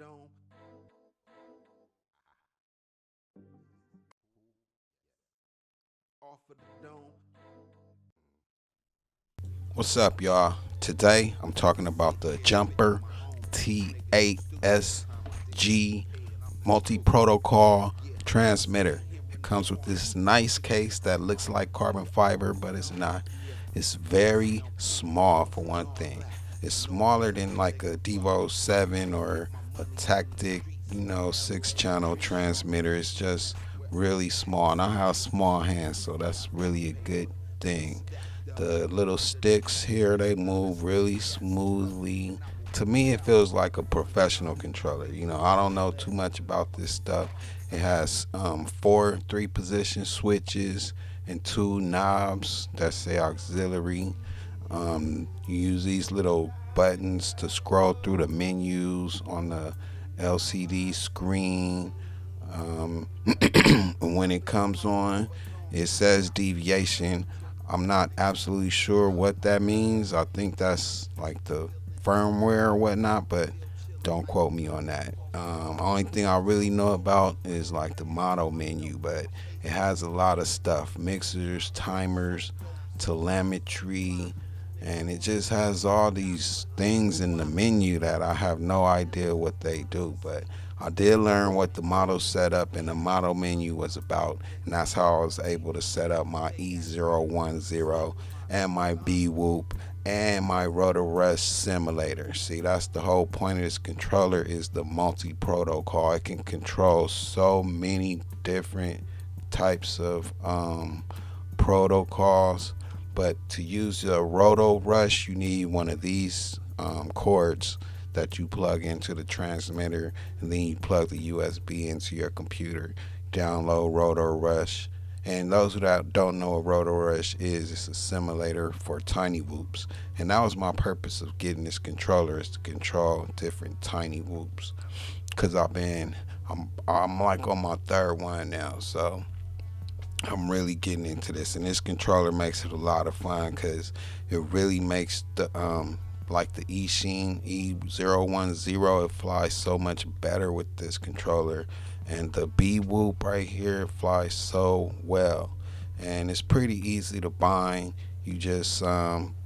dome. Off of the dome. What's up, y'all? Today I'm talking about the Jumper T8SG multi-protocol transmitter. It comes with this nice case that looks like carbon fiber, but it's not. It's very small for one thing. It's smaller than like a Devo 7 or a Tactic, 6-channel transmitter. It's just really small, and I have small hands, so that's really a good thing. The little sticks here, they move really smoothly. To me, it feels like a professional controller. I don't know too much about this stuff. It has four 3-position switches and 2 knobs that say auxiliary. You use these little buttons to scroll through the menus on the LCD screen. When it comes on, it says deviation. I'm not absolutely sure what that means. I think that's like the firmware or whatnot, but don't quote me on that. Only thing I really know about is like the model menu, but it has a lot of stuff: mixers, timers, telemetry, and it just has all these things in the menu that I have no idea what they do. But I did learn what the model setup and the model menu was about, and that's how I was able to set up my E010 and my Bwhoop and my Rotor Rush simulator. See, that's the whole point of this controller, is the multi-protocol. It can control so many different types of protocols, but to use the Rotor Rush, you need one of these cords that you plug into the transmitter, and then you plug the USB into your computer. Download Rotor Rush. And those who don't know what Rotor Rush is, it's a simulator for tiny whoops. And that was my purpose of getting this controller, is to control different tiny whoops. Cause I'm like on my third one now, so I'm really getting into this. And this controller makes it a lot of fun, cause it really makes the like the Eachine E010, it flies so much better with this controller. And the Bwhoop right here flies so well, and it's pretty easy to bind. You just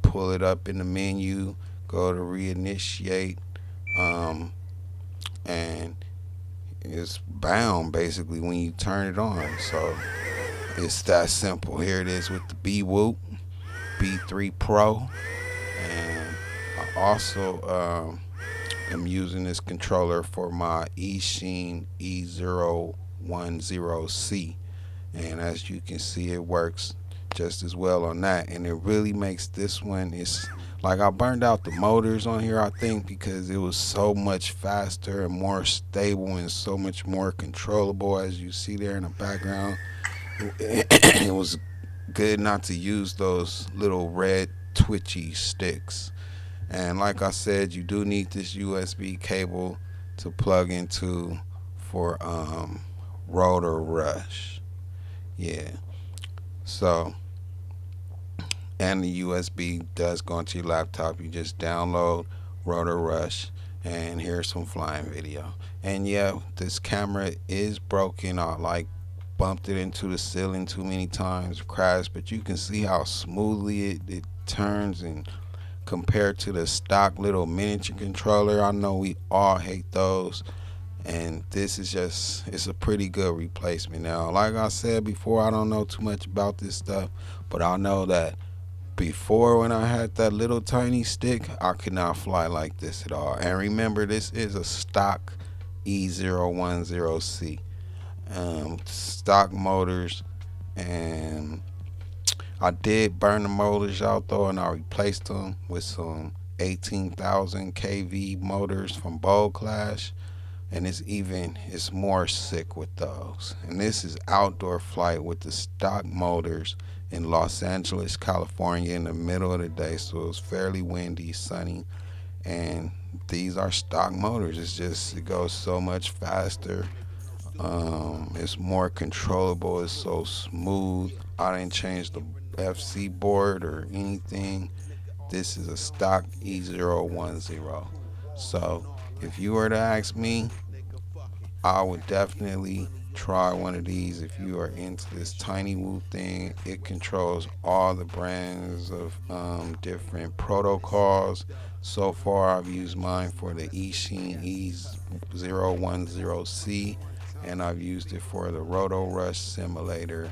pull it up in the menu, go to reinitiate, and it's bound basically when you turn it on. So it's that simple. Here it is with the Bwhoop B-03 Pro, and I also am using this controller for my Eachine E010C, and as you can see, it works just as well on that. And it really makes this one, it's like I burned out the motors on here, I think, because it was so much faster and more stable and so much more controllable. As you see there in the background, it was good not to use those little red twitchy sticks. And like I said, you do need this USB cable to plug into for Rotor Rush. Yeah. So, and the USB does go into your laptop. You just download Rotor Rush, and here's some flying video. And yeah, this camera is broken. I like bumped it into the ceiling too many times, crashed, but you can see how smoothly it turns, and compared to the stock little miniature controller, I know we all hate those, and this is just, it's a pretty good replacement. Now, like I said before, I don't know too much about this stuff, but I know that before, when I had that little tiny stick, I could not fly like this at all. And remember, this is a stock E010C, stock motors, and I did burn the motors out though, and I replaced them with some 18,000 kV motors from Boldclash, and it's more sick with those. And this is outdoor flight with the stock motors in Los Angeles, California, in the middle of the day, so it's fairly windy, sunny, and these are stock motors. It goes so much faster. It's more controllable. It's so smooth. I didn't change the FC board or anything. This is a stock E010. So If you were to ask me, I would definitely try one of these if you are into this tiny Whoop thing. It controls all the brands of different protocols. So far, I've used mine for the Eachine E010C, and I've used it for the Roto Rush simulator.